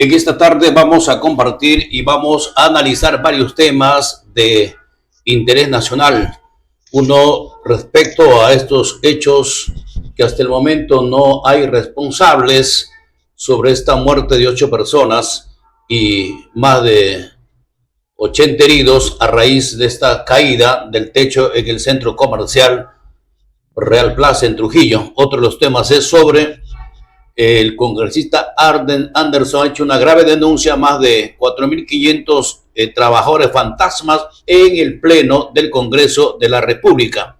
En esta tarde vamos a compartir y vamos a analizar varios temas de interés nacional. Uno, respecto a estos hechos que hasta el momento no hay responsables sobre esta muerte de 8 personas y más de 80 heridos a raíz de esta caída del techo en el centro comercial Real Plaza en Trujillo. Otro de los temas es sobre el congresista Arden Anderson ha hecho una grave denuncia a más de 4.500 trabajadores fantasmas en el Pleno del Congreso de la República.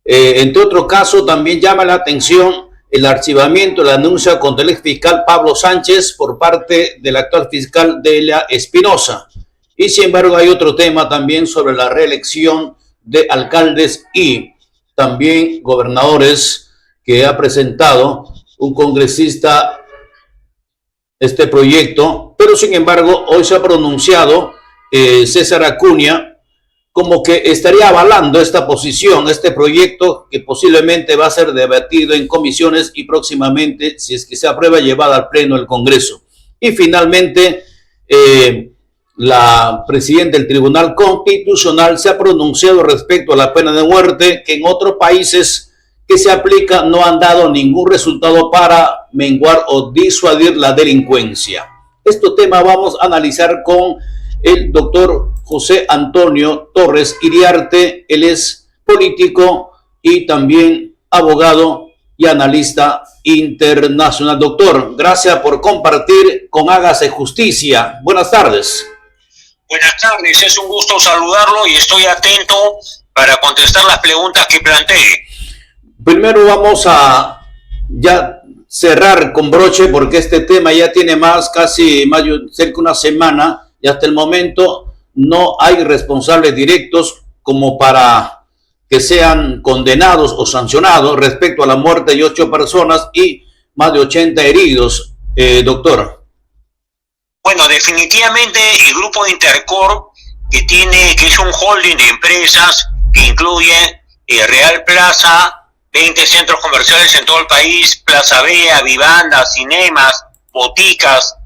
Entre otro caso, también llama la atención el archivamiento de la denuncia contra el exfiscal Pablo Sánchez por parte del actual fiscal Delia Espinosa. Y sin embargo hay otro tema también sobre la reelección de alcaldes y también gobernadores que ha presentado un congresista este proyecto, pero sin embargo hoy se ha pronunciado César Acuña como que estaría avalando esta posición, este proyecto que posiblemente va a ser debatido en comisiones y próximamente, si es que se aprueba, llevada al pleno del Congreso. Y finalmente la presidenta del Tribunal Constitucional se ha pronunciado respecto a la pena de muerte, que en otros países que se aplica no han dado ningún resultado para menguar o disuadir la delincuencia. Este tema vamos a analizar con el doctor José Antonio Torres Iriarte. Él es político y también abogado y analista internacional. Doctor, gracias por compartir con Hágase Justicia. Buenas tardes. Buenas tardes, es un gusto saludarlo y estoy atento para contestar las preguntas que plantee. Primero vamos a ya cerrar con broche porque este tema ya tiene cerca de una semana y hasta el momento no hay responsables directos como para que sean condenados o sancionados respecto a la muerte de 8 personas y más de 80 heridos, doctor. Bueno, definitivamente el grupo de Intercorp que es un holding de empresas que incluye Real Plaza, 20 centros comerciales en todo el país, Plaza Vea, vivandas, cinemas, boticas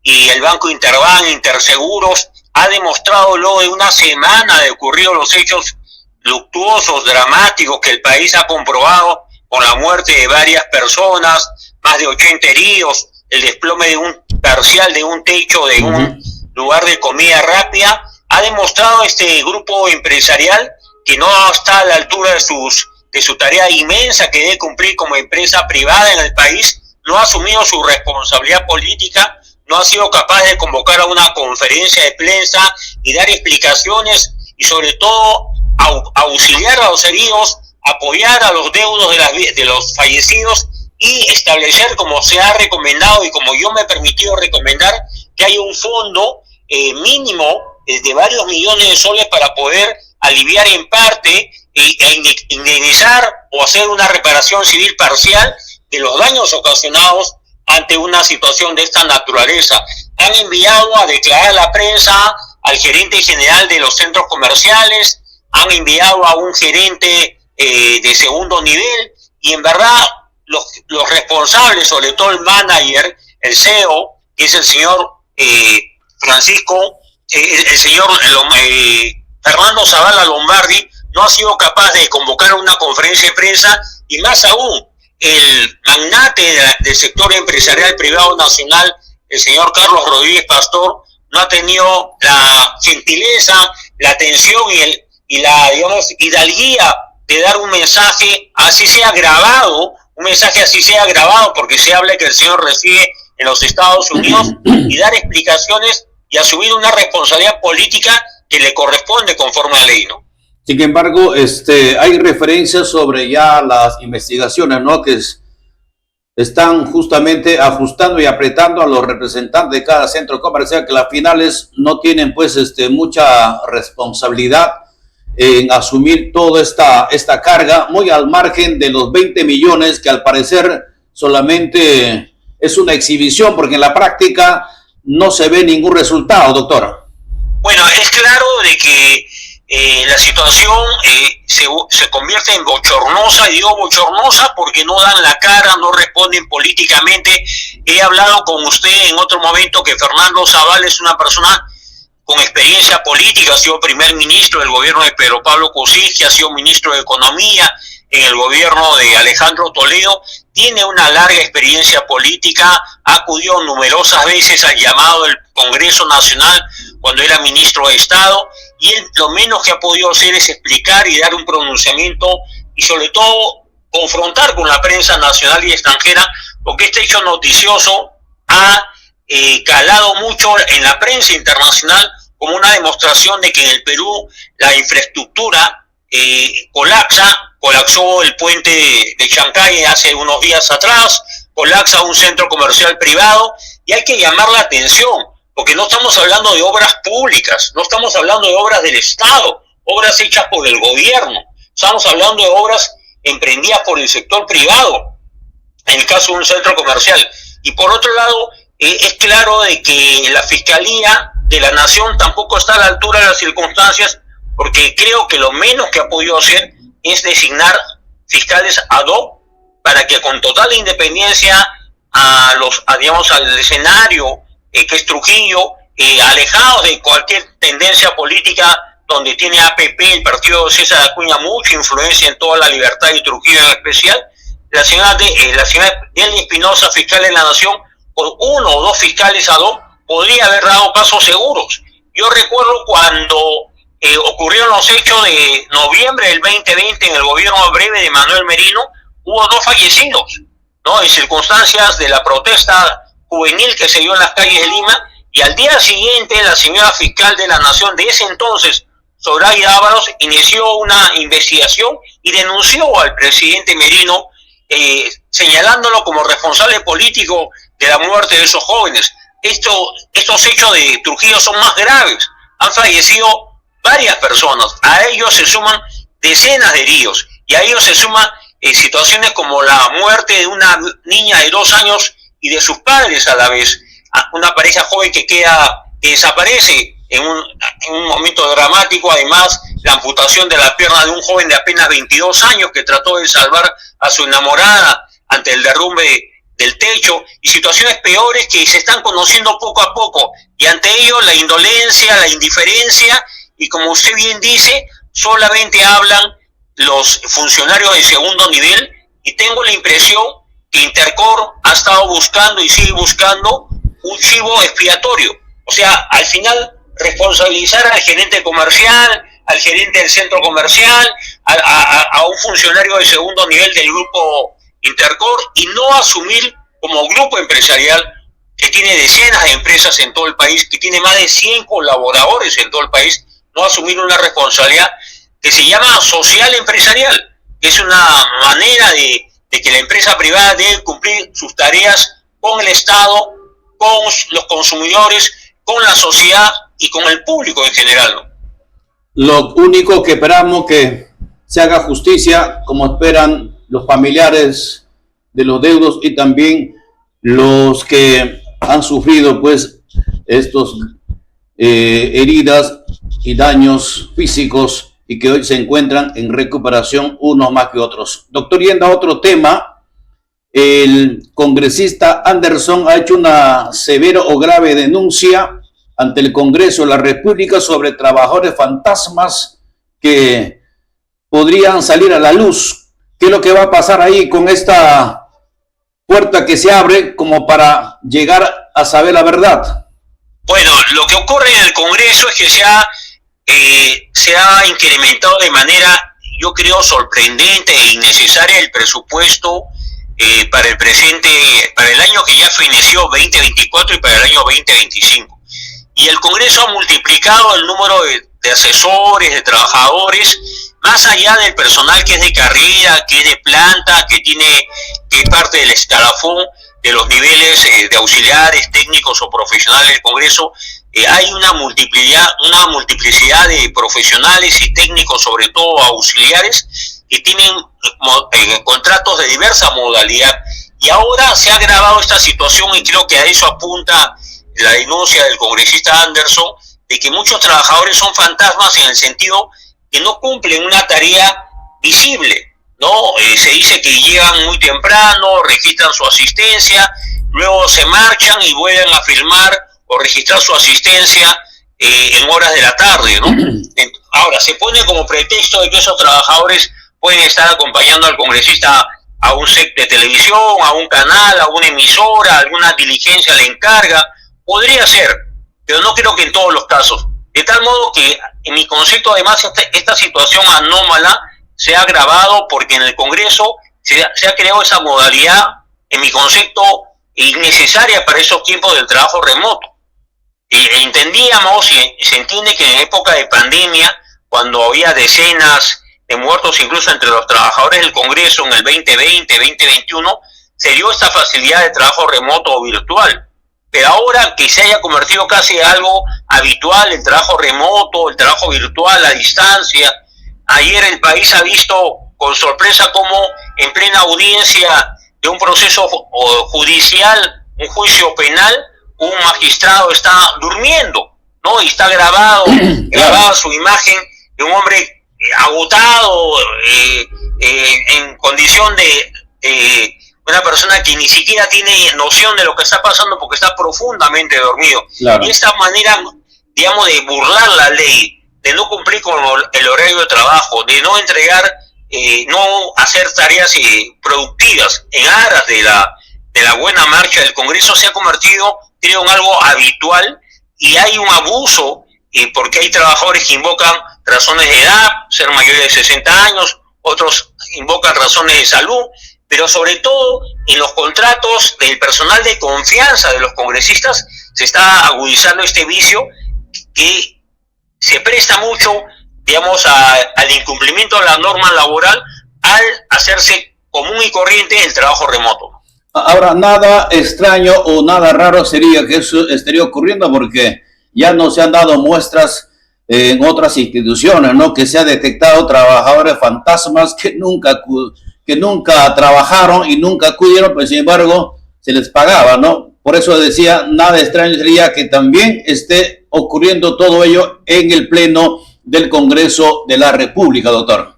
y el Banco Interbank, Interseguros, ha demostrado luego de una semana de ocurrido los hechos luctuosos, dramáticos que el país ha comprobado con la muerte de varias personas, más de 80 heridos, el desplome de un parcial de un techo de un lugar de comida rápida, ha demostrado este grupo empresarial que no está a la altura de su tarea inmensa que debe cumplir como empresa privada en el país, no ha asumido su responsabilidad política, no ha sido capaz de convocar a una conferencia de prensa y dar explicaciones y sobre todo auxiliar a los heridos, apoyar a los deudos de los fallecidos y establecer, como se ha recomendado y como yo me he permitido recomendar, que haya un fondo mínimo de varios millones de soles para poder aliviar en parte e indemnizar o hacer una reparación civil parcial de los daños ocasionados ante una situación de esta naturaleza. Han enviado a declarar a la prensa al gerente general de los centros comerciales, han enviado a un gerente de segundo nivel y en verdad los responsables, sobre todo el manager, el CEO, que es el señor Fernando Zavala Lombardi, no ha sido capaz de convocar una conferencia de prensa y más aún el magnate del sector empresarial privado nacional, el señor Carlos Rodríguez Pastor, no ha tenido la gentileza, la atención y la, digamos, hidalguía de dar un mensaje, así sea grabado, porque se habla que el señor reside en los Estados Unidos, y dar explicaciones y asumir una responsabilidad política que le corresponde conforme a ley, ¿no? Sin embargo, hay referencias sobre ya las investigaciones, ¿no? Que están justamente ajustando y apretando a los representantes de cada centro comercial, que las finales no tienen pues mucha responsabilidad en asumir toda esta carga, muy al margen de los 20 millones que al parecer solamente es una exhibición, porque en la práctica no se ve ningún resultado, doctora. Bueno, es claro de que la situación se convierte en bochornosa, y digo bochornosa porque no dan la cara, no responden políticamente. He hablado con usted en otro momento que Fernando Zavala es una persona con experiencia política, ha sido primer ministro del gobierno de Pedro Pablo Kuczynski, ha sido ministro de Economía en el gobierno de Alejandro Toledo, tiene una larga experiencia política, ha acudido numerosas veces al llamado del Congreso Nacional cuando era ministro de Estado, y él lo menos que ha podido hacer es explicar y dar un pronunciamiento y sobre todo confrontar con la prensa nacional y extranjera, porque este hecho noticioso ha calado mucho en la prensa internacional como una demostración de que en el Perú la infraestructura colapsó el puente de Chancay hace unos días atrás, colapsa un centro comercial privado, y hay que llamar la atención, porque no estamos hablando de obras públicas, no estamos hablando de obras del Estado, obras hechas por el gobierno, estamos hablando de obras emprendidas por el sector privado, en el caso de un centro comercial. Y por otro lado, es claro de que la Fiscalía de la Nación tampoco está a la altura de las circunstancias, porque creo que lo menos que ha podido hacer es designar fiscales ad hoc para que con total independencia al escenario que es Trujillo, alejados de cualquier tendencia política donde tiene APP, el partido de César Acuña, mucha influencia en toda la libertad, y Trujillo en especial, la señora Delny Espinosa, fiscal de la Nación, con uno o dos fiscales ad hoc, podría haber dado pasos seguros. Yo recuerdo cuando ocurrieron los hechos de noviembre del 2020 en el gobierno breve de Manuel Merino, hubo 2 fallecidos, ¿no?, en circunstancias de la protesta juvenil que se dio en las calles de Lima, y al día siguiente la señora fiscal de la Nación de ese entonces, Zoraida Ábalos, inició una investigación y denunció al presidente Merino, señalándolo como responsable político de la muerte de esos jóvenes. Estos hechos de Trujillo son más graves, han fallecido varias personas, a ellos se suman decenas de heridos, y a ellos se suman situaciones como la muerte de una niña de 2 años y de sus padres a la vez, una pareja joven que desaparece en un momento dramático, además la amputación de la pierna de un joven de apenas 22 años que trató de salvar a su enamorada ante el derrumbe del techo, y situaciones peores que se están conociendo poco a poco, y ante ello la indolencia, la indiferencia, y como usted bien dice, solamente hablan los funcionarios de segundo nivel, y tengo la impresión que Intercor ha estado buscando y sigue buscando un chivo expiatorio. O sea, al final responsabilizar al gerente comercial, al gerente del centro comercial, a un funcionario de segundo nivel del grupo Intercor, y no asumir como grupo empresarial que tiene decenas de empresas en todo el país, que tiene más de 100 colaboradores en todo el país, no asumir una responsabilidad que se llama social empresarial, que es una manera de que la empresa privada debe cumplir sus tareas con el Estado, con los consumidores, con la sociedad y con el público en general, ¿no? Lo único que esperamos que se haga justicia, como esperan los familiares de los deudos y también los que han sufrido pues estos heridas y daños físicos y que hoy se encuentran en recuperación, unos más que otros. Doctor, yendo a otro tema, el congresista Anderson ha hecho una severa o grave denuncia ante el Congreso de la República sobre trabajadores fantasmas que podrían salir a la luz. ¿Qué es lo que va a pasar ahí con esta puerta que se abre como para llegar a saber la verdad? Bueno, lo que ocurre en el Congreso es que se ha incrementado de manera, yo creo, sorprendente e innecesaria el presupuesto para el presente, para el año que ya inició 2024 y para el año 2025. Y el Congreso ha multiplicado el número de asesores, de trabajadores, más allá del personal que es de carrera, que es de planta, que es parte del escalafón de los niveles de auxiliares, técnicos o profesionales del Congreso. Hay una multiplicidad de profesionales y técnicos, sobre todo auxiliares, que tienen contratos de diversa modalidad. Y ahora se ha agravado esta situación, y creo que a eso apunta la denuncia del congresista Anderson, de que muchos trabajadores son fantasmas en el sentido que no cumplen una tarea visible, ¿no? Se dice que llegan muy temprano, registran su asistencia, luego se marchan y vuelven a firmar o registrar su asistencia en horas de la tarde, ¿no? Ahora, se pone como pretexto de que esos trabajadores pueden estar acompañando al congresista a un set de televisión, a un canal, a una emisora, alguna diligencia le encarga. Podría ser, pero no creo que en todos los casos. De tal modo que, en mi concepto, además, esta situación anómala se ha agravado porque en el Congreso se ha creado esa modalidad, en mi concepto, innecesaria para esos tiempos del trabajo remoto. Entendíamos y se entiende que en época de pandemia, cuando había decenas de muertos incluso entre los trabajadores del Congreso en el 2020, 2021, se dio esta facilidad de trabajo remoto o virtual. Pero ahora que se haya convertido casi en algo habitual el trabajo remoto, el trabajo virtual a distancia, ayer el país ha visto con sorpresa cómo en plena audiencia de un proceso judicial, un juicio penal, un magistrado está durmiendo, ¿no? Y está grabada su imagen de un hombre agotado, en condición de una persona que ni siquiera tiene noción de lo que está pasando porque está profundamente dormido. Claro. Y esta manera, digamos, de burlar la ley, de no cumplir con el horario de trabajo, de no entregar, no hacer tareas productivas en aras de la buena marcha del Congreso, se ha convertido, creo, en algo habitual, y hay un abuso, porque hay trabajadores que invocan razones de edad, ser mayores de 60 años, otros invocan razones de salud, pero sobre todo en los contratos del personal de confianza de los congresistas se está agudizando este vicio que se presta mucho, digamos, al incumplimiento de la norma laboral al hacerse común y corriente el trabajo remoto. Ahora, nada extraño o nada raro sería que eso estaría ocurriendo porque ya no se han dado muestras en otras instituciones, ¿no? Que se ha detectado trabajadores fantasmas que nunca trabajaron y nunca acudieron, pero sin embargo se les pagaba, ¿no? Por eso decía, nada extraño sería que también esté ocurriendo todo ello en el Pleno del Congreso de la República, doctor.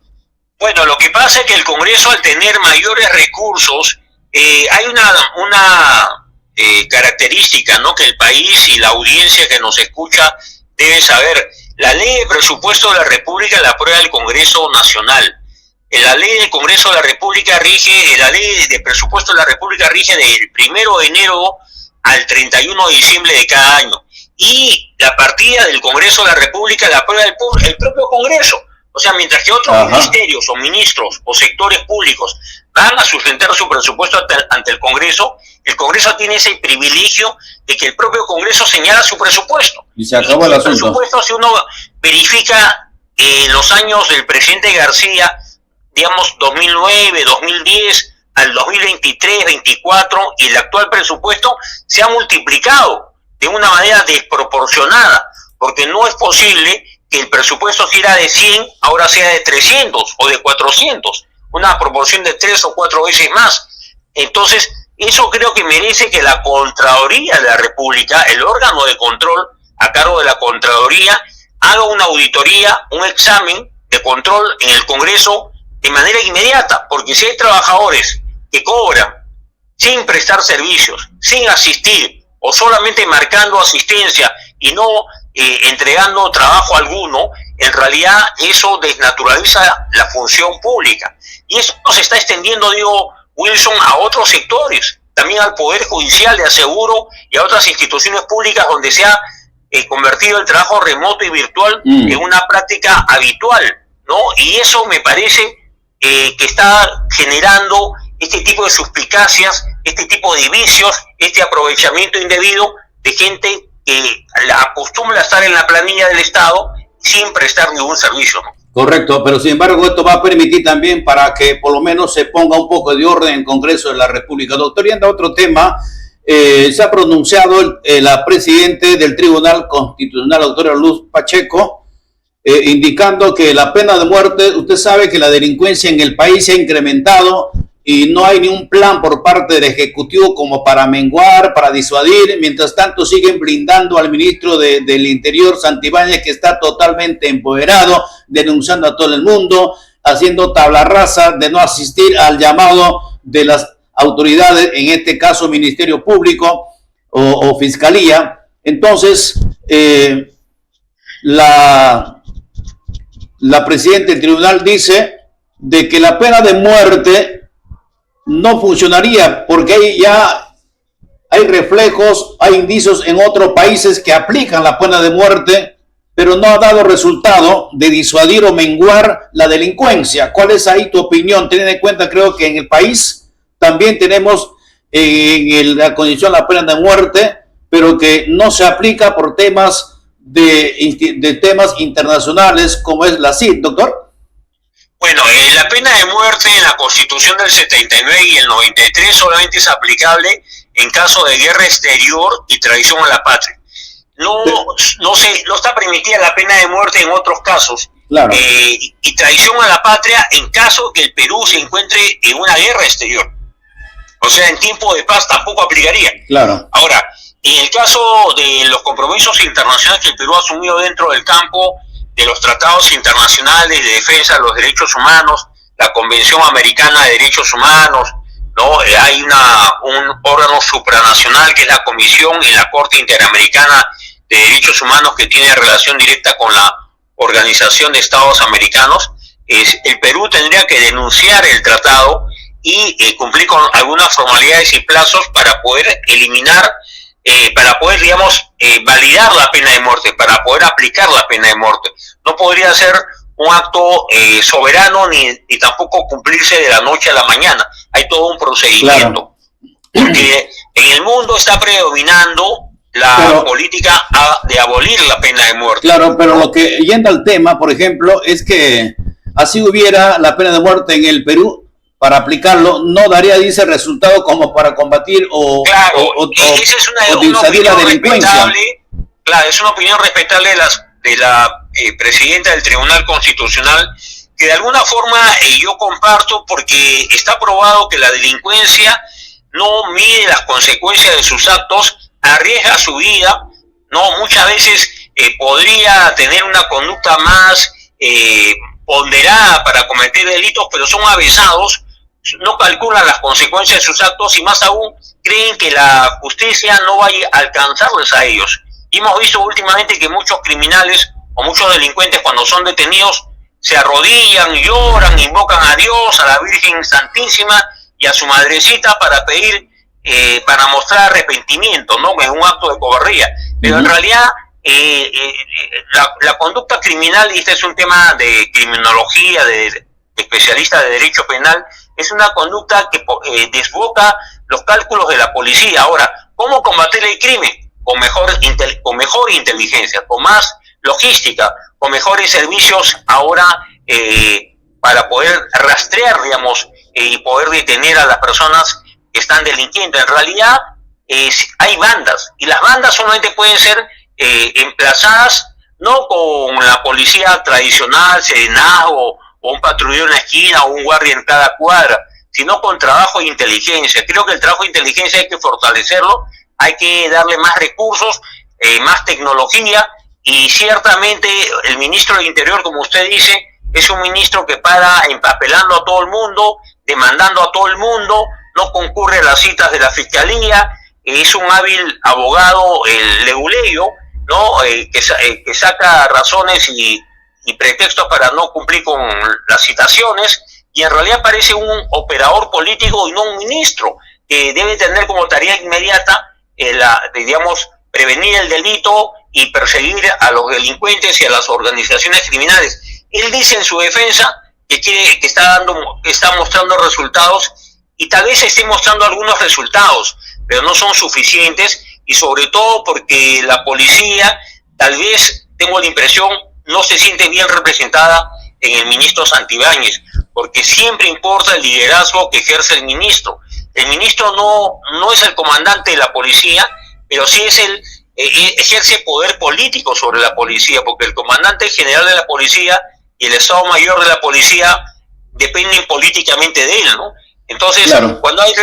Bueno, lo que pasa es que el Congreso, al tener mayores recursos, hay una característica, ¿no?, que el país y la audiencia que nos escucha debe saber. La ley de presupuesto de la República la aprueba el Congreso Nacional. La ley del Congreso de la República rige, la ley de presupuesto de la República rige del 1 de enero al 31 de diciembre de cada año. Y la partida del Congreso de la República la aprueba el propio Congreso. O sea, mientras que otros ministerios o ministros o sectores públicos van a sustentar su presupuesto ante el Congreso tiene ese privilegio de que el propio Congreso señala su presupuesto. Y se acabó el asunto. El presupuesto, si uno verifica los años del presidente García, digamos 2009, 2010, al 2023, 24, y el actual presupuesto se ha multiplicado de una manera desproporcionada, porque no es posible que el presupuesto, si era de 100, ahora sea de 300 o de 400, una proporción de 3 o 4 veces más. Entonces, eso creo que merece que la Contraloría de la República, el órgano de control a cargo de la Contraloría, haga una auditoría, un examen de control en el Congreso de manera inmediata, porque si hay trabajadores que cobran sin prestar servicios, sin asistir, o solamente marcando asistencia y no entregando trabajo alguno, en realidad eso desnaturaliza la función pública. Y eso se está extendiendo, digo, Wilson, a otros sectores, también al Poder Judicial, de aseguro, y a otras instituciones públicas donde se ha convertido el trabajo remoto y virtual en una práctica habitual, ¿no? Y eso me parece que está generando este tipo de suspicacias, este tipo de vicios, este aprovechamiento indebido de gente que acostumbra a estar en la planilla del Estado sin prestar ningún servicio, ¿no? Correcto, pero sin embargo esto va a permitir también para que por lo menos se ponga un poco de orden en el Congreso de la República. Doctor, yendo a otro tema, se ha pronunciado la presidenta del Tribunal Constitucional, doctora Luz Pacheco, indicando que la pena de muerte, usted sabe que la delincuencia en el país se ha incrementado y no hay ni un plan por parte del Ejecutivo como para menguar, para disuadir. Mientras tanto siguen blindando al ministro del Interior, Santibáñez, que está totalmente empoderado, denunciando a todo el mundo, haciendo tabla rasa de no asistir al llamado de las autoridades, en este caso Ministerio Público o Fiscalía. Entonces, la presidenta del tribunal dice de que la pena de muerte no funcionaría porque hay reflejos, hay indicios en otros países que aplican la pena de muerte, pero no ha dado resultado de disuadir o menguar la delincuencia. ¿Cuál es ahí tu opinión? Teniendo en cuenta, creo que en el país también tenemos en la condición la pena de muerte, pero que no se aplica por temas de temas internacionales como es la CID, doctor. Bueno, la pena de muerte en la Constitución del 79 y el 93 solamente es aplicable en caso de guerra exterior y traición a la patria. No está permitida la pena de muerte en otros casos. Claro. Y traición a la patria en caso que el Perú se encuentre en una guerra exterior. O sea, en tiempo de paz tampoco aplicaría. Claro. Ahora, en el caso de los compromisos internacionales que el Perú ha asumido dentro del campo de los tratados internacionales de defensa de los derechos humanos, la Convención Americana de Derechos Humanos, ¿no? Hay un órgano supranacional que es la Comisión en la Corte Interamericana de Derechos Humanos que tiene relación directa con la Organización de Estados Americanos. El Perú tendría que denunciar el tratado y cumplir con algunas formalidades y plazos para poder eliminar, para poder, digamos, validar la pena de muerte, para poder aplicar la pena de muerte. No podría ser un acto soberano ni tampoco cumplirse de la noche a la mañana. Hay todo un procedimiento. Claro. Porque en el mundo está predominando la política de abolir la pena de muerte. Claro, pero lo que, yendo al tema, por ejemplo, es que así hubiera la pena de muerte en el Perú, para aplicarlo, no daría, dice, resultado como para combatir esa es una opinión la delincuencia. Claro, es una opinión respetable de la presidenta del Tribunal Constitucional, que de alguna forma yo comparto, porque está probado que la delincuencia no mide las consecuencias de sus actos, arriesga su vida, no, muchas veces podría tener una conducta más ponderada para cometer delitos, pero son avesados, no calculan las consecuencias de sus actos y más aún creen que la justicia no va a alcanzarles a ellos. Y hemos visto últimamente que muchos criminales o muchos delincuentes cuando son detenidos se arrodillan, lloran, invocan a Dios, a la Virgen Santísima y a su madrecita para pedir, para mostrar arrepentimiento, ¿no? Es un acto de cobardía. Pero en realidad la conducta criminal, y este es un tema de criminología, de especialistas de derecho penal, es una conducta que desboca los cálculos de la policía. Ahora, ¿cómo combatir el crimen? Con mejor inteligencia, con más logística, con mejores servicios ahora para poder rastrear, digamos, y poder detener a las personas que están delinquiendo. En realidad hay bandas, y las bandas solamente pueden ser emplazadas no con la policía tradicional, serenazgo, o un patrullero en la esquina, o un guardia en cada cuadra, sino con trabajo de inteligencia. Creo que el trabajo de inteligencia hay que fortalecerlo, hay que darle más recursos, más tecnología, y ciertamente el ministro del Interior, como usted dice, es un ministro que para empapelando a todo el mundo, demandando a todo el mundo, no concurre a las citas de la Fiscalía, es un hábil abogado, el leguleyo, ¿no? Que saca razones y pretextos para no cumplir con las citaciones, y en realidad parece un operador político y no un ministro, que debe tener como tarea inmediata digamos, prevenir el delito y perseguir a los delincuentes y a las organizaciones criminales. Él dice en su defensa que está mostrando resultados, y tal vez esté mostrando algunos resultados, pero no son suficientes, y sobre todo porque la policía, tal vez, tengo la impresión, no se siente bien representada en el ministro Santibáñez, porque siempre importa el liderazgo que ejerce el ministro. El ministro no es el comandante de la policía, pero sí ejerce poder político sobre la policía, porque el comandante general de la policía y el Estado Mayor de la policía dependen políticamente de él, ¿no? Entonces, claro. cuando hay,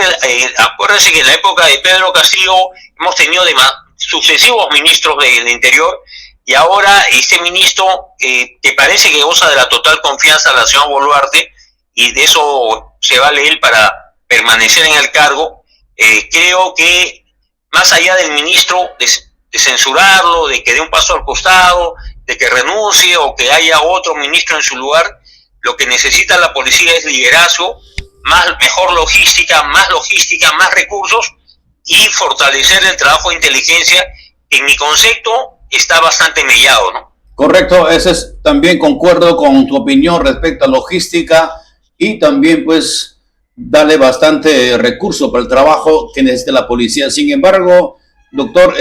acuérdense que en la época de Pedro Castillo hemos tenido sucesivos ministros de Interior, y ahora este ministro que parece que goza de la total confianza de la señora Boluarte, y de eso se vale él para permanecer en el cargo. Creo que más allá del ministro de censurarlo, de que dé un paso al costado, de que renuncie o que haya otro ministro en su lugar, lo que necesita la policía es liderazgo, mejor logística, más recursos, y fortalecer el trabajo de inteligencia, que en mi concepto está bastante mellado, ¿no? Correcto, también concuerdo con tu opinión respecto a logística, y también pues darle bastante recurso para el trabajo que necesita la policía. Sin embargo, doctor,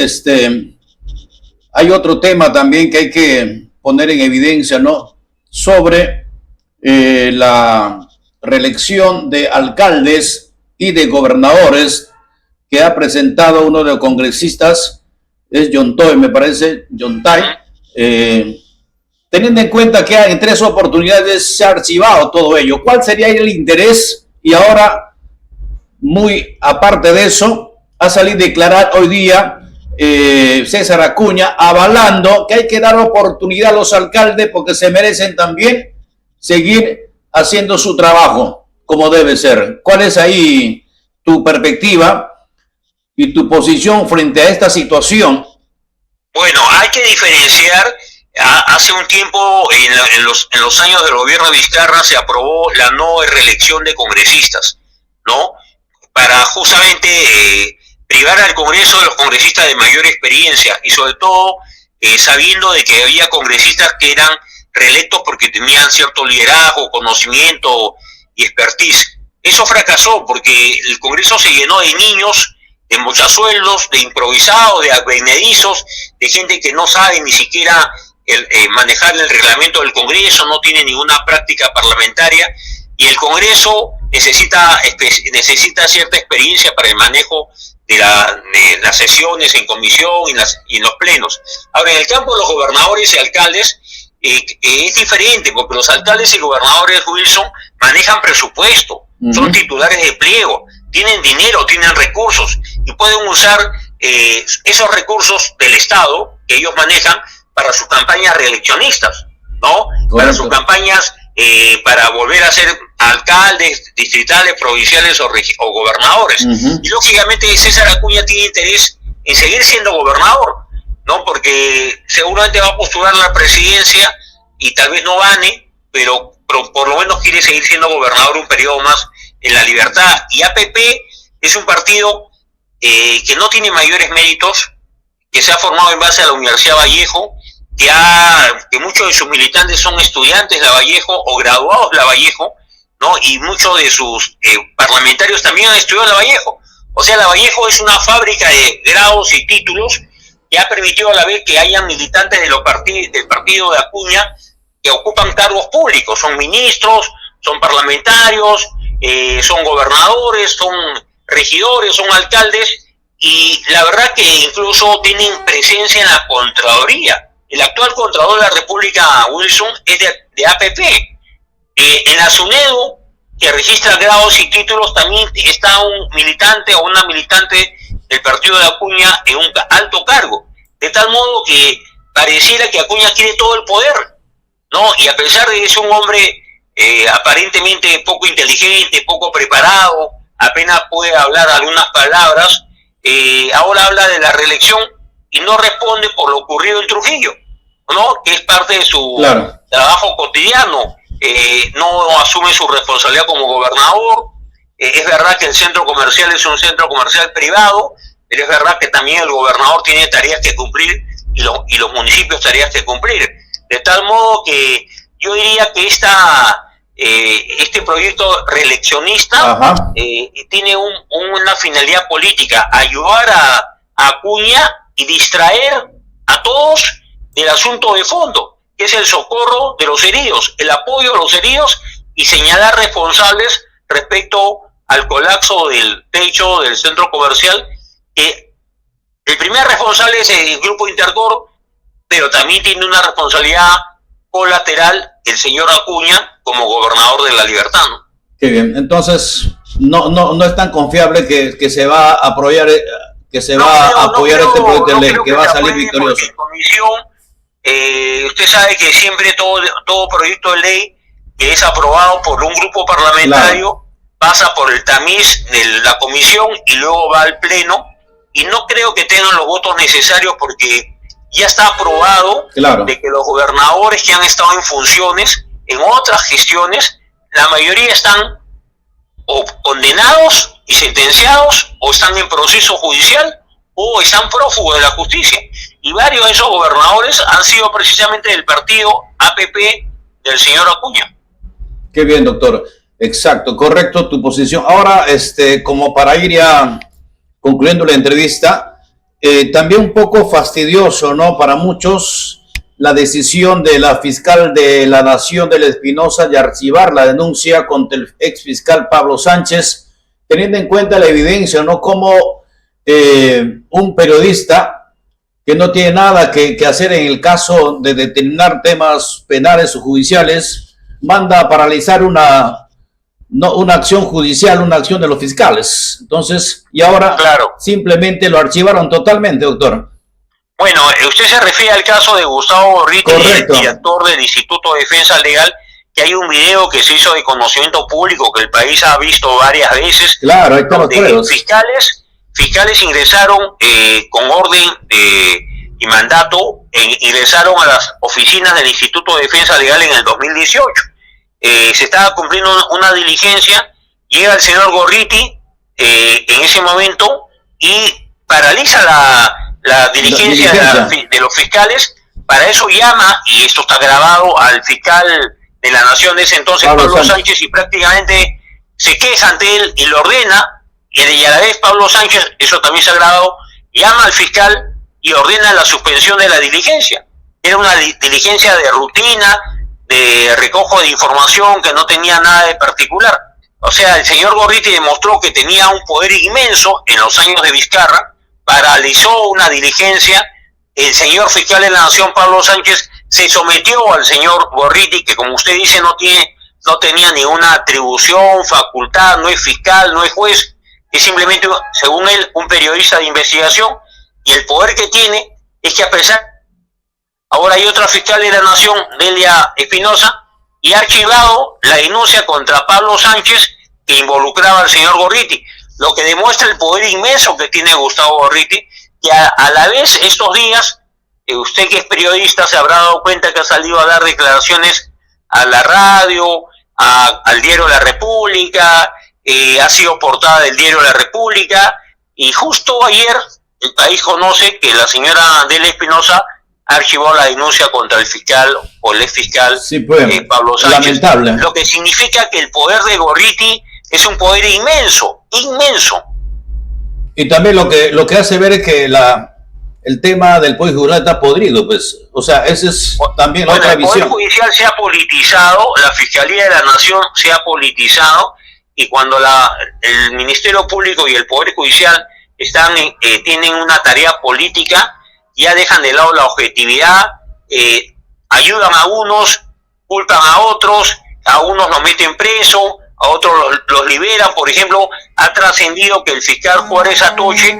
hay otro tema también que hay que poner en evidencia, ¿no? Sobre la reelección de alcaldes y de gobernadores que ha presentado uno de los congresistas, es Yontay, me parece, teniendo en cuenta que en 3 oportunidades se ha archivado todo ello. ¿Cuál sería el interés? Y ahora, muy aparte de eso, ha salido a declarar hoy día César Acuña, avalando que hay que dar oportunidad a los alcaldes porque se merecen también seguir haciendo su trabajo como debe ser. ¿Cuál es ahí tu perspectiva y tu posición frente a esta situación? Bueno, hay que diferenciar. Hace un tiempo, en los años del gobierno de Vizcarra, se aprobó la no reelección de congresistas, ¿no? Para justamente privar al Congreso de los congresistas de mayor experiencia, y sobre todo sabiendo de que había congresistas que eran reelectos porque tenían cierto liderazgo, conocimiento y expertise. Eso fracasó porque el Congreso se llenó de niños, de mochasueldos, de improvisados, de advenedizos, de gente que no sabe ni siquiera manejar el reglamento del Congreso, no tiene ninguna práctica parlamentaria, y el Congreso necesita cierta experiencia para el manejo de las sesiones en comisión y en los plenos. Ahora, en el campo de los gobernadores y alcaldes es diferente, porque los alcaldes y gobernadores, Wilson, manejan presupuesto, son titulares de pliego, tienen dinero, tienen recursos, y pueden usar esos recursos del Estado que ellos manejan para sus campañas reeleccionistas, ¿no? Correcto. Para sus campañas para volver a ser alcaldes distritales, provinciales o gobernadores. Y lógicamente César Acuña tiene interés en seguir siendo gobernador, ¿no? Porque seguramente va a postular la presidencia y tal vez no gane, pero por lo menos quiere seguir siendo gobernador un periodo más en La Libertad. Y APP es un partido que no tiene mayores méritos, que se ha formado en base a la Universidad Vallejo, que muchos de sus militantes son estudiantes de La Vallejo o graduados de La Vallejo, ¿no? Y muchos de sus parlamentarios también han estudiado en La Vallejo. O sea, La Vallejo es una fábrica de grados y títulos que ha permitido a la vez que hayan militantes del partido de Acuña que ocupan cargos públicos, son ministros, son parlamentarios, son gobernadores, son regidores, son alcaldes, y la verdad que incluso tienen presencia en la Contraloría. El actual Contralor de la República, Wilson, es de APP. En la SUNEDU, que registra grados y títulos, también está un militante o una militante del partido de Acuña en un alto cargo. De tal modo que pareciera que Acuña quiere todo el poder, ¿no? Y a pesar de que es un hombre aparentemente poco inteligente, poco preparado, apenas puede hablar algunas palabras, ahora habla de la reelección y no responde por lo ocurrido en Trujillo, ¿no? Que es parte de su trabajo cotidiano. No asume su responsabilidad como gobernador. Es verdad que el centro comercial es un centro comercial privado, pero es verdad que también el gobernador tiene tareas que cumplir y los municipios tareas que cumplir. De tal modo que yo diría que este proyecto reeleccionista tiene una finalidad política: ayudar a Acuña y distraer a todos del asunto de fondo, que es el socorro de los heridos, el apoyo a los heridos, y señalar responsables respecto al colapso del techo del centro comercial. El primer responsable es el Grupo Intercor, pero también tiene una responsabilidad colateral el señor Acuña como gobernador de La Libertad, ¿no? Qué bien. Entonces, no es tan confiable que se va a apoyar, este proyecto de ley, que va a salir victorioso. En comisión, usted sabe que siempre todo proyecto de ley que es aprobado por un grupo parlamentario pasa por el tamiz de la comisión y luego va al pleno, y no creo que tengan los votos necesarios porque ya está aprobado de que los gobernadores que han estado en funciones en otras gestiones, la mayoría están o condenados y sentenciados, o están en proceso judicial, o están prófugos de la justicia. Y varios de esos gobernadores han sido precisamente del partido APP del señor Acuña. Qué bien, doctor. Exacto, correcto tu posición. Ahora, como para ir ya concluyendo la entrevista, también un poco fastidioso, ¿no? Para muchos, la decisión de la fiscal de la Nación de la Espinosa de archivar la denuncia contra el ex fiscal Pablo Sánchez, teniendo en cuenta la evidencia, ¿no? Como un periodista que no tiene nada que hacer en el caso de determinar temas penales o judiciales, manda a paralizar una acción judicial, una acción de los fiscales. Entonces, y ahora simplemente lo archivaron totalmente, doctor. Bueno, usted se refiere al caso de Gustavo Gorriti, director del Instituto de Defensa Legal, que hay un video que se hizo de conocimiento público que el país ha visto varias veces. Claro, ahí están los pruebas. Fiscales ingresaron con orden y mandato, ingresaron a las oficinas del Instituto de Defensa Legal en el 2018. Se estaba cumpliendo una diligencia, llega el señor Gorriti en ese momento y paraliza la diligencia de los fiscales. Para eso llama, y esto está grabado, al fiscal de la Nación de ese entonces, Pablo Sánchez, y prácticamente se queja ante él y lo ordena, y a la vez Pablo Sánchez, eso también se ha grabado, llama al fiscal y ordena la suspensión de la diligencia. Era una diligencia de rutina, de recojo de información que no tenía nada de particular. O sea, el señor Gorriti demostró que tenía un poder inmenso en los años de Vizcarra, paralizó una diligencia. El señor fiscal de la Nación, Pablo Sánchez, se sometió al señor Gorriti, que como usted dice no tenía ninguna atribución, facultad, no es fiscal, no es juez, es simplemente, según él, un periodista de investigación, y el poder que tiene es que a pesar, ahora hay otra fiscal de la Nación, Delia Espinosa, y ha archivado la denuncia contra Pablo Sánchez que involucraba al señor Gorriti, lo que demuestra el poder inmenso que tiene Gustavo Gorriti, que a la vez estos días, usted que es periodista se habrá dado cuenta que ha salido a dar declaraciones a la radio, al diario La República, ha sido portada del diario La República, y justo ayer el país conoce que la señora Delia Espinosa archivó la denuncia contra el fiscal o el ex fiscal Pablo Sánchez. Lamentable. Lo que significa que el poder de Gorriti es un poder inmenso, inmenso. Y también lo que hace ver es que el tema del Poder Judicial está podrido, pues. O sea, esa es también la otra visión. El Poder Judicial se ha politizado, la Fiscalía de la Nación se ha politizado, y cuando el Ministerio Público y el Poder Judicial tienen una tarea política, ya dejan de lado la objetividad, ayudan a unos, culpan a unos los meten preso, a otros los liberan. Por ejemplo, ha trascendido que el fiscal Juárez Atoche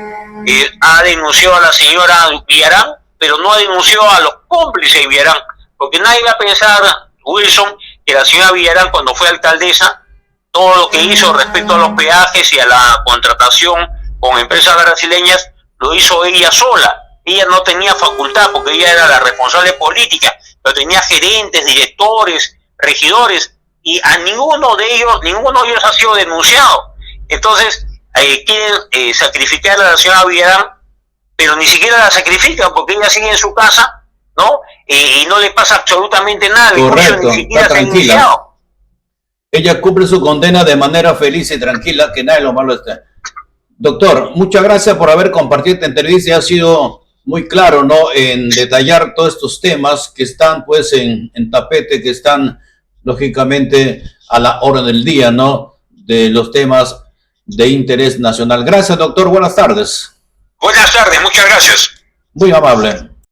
ha denunciado a la señora Villarán, pero no ha denunciado a los cómplices de Villarán, porque nadie va a pensar, Wilson, que la señora Villarán, cuando fue alcaldesa, todo lo que hizo respecto a los peajes y a la contratación con empresas brasileñas, lo hizo ella sola. Ella no tenía facultad porque ella era la responsable política, pero tenía gerentes, directores, regidores, y a ninguno de ellos ha sido denunciado. Entonces, quieren sacrificar a la señora Villarán, pero ni siquiera la sacrifican porque ella sigue en su casa, ¿no? Y no le pasa absolutamente nada. Correcto, ni siquiera está tranquila. Ella cumple su condena de manera feliz y tranquila, que nadie lo malo esté. Doctor, muchas gracias por haber compartido esta entrevista. Ha sido muy claro, ¿no?, en detallar todos estos temas que están, pues, en tapete, que están, lógicamente, a la hora del día, ¿no?, de los temas de interés nacional. Gracias, doctor. Buenas tardes. Buenas tardes. Muchas gracias. Muy amable.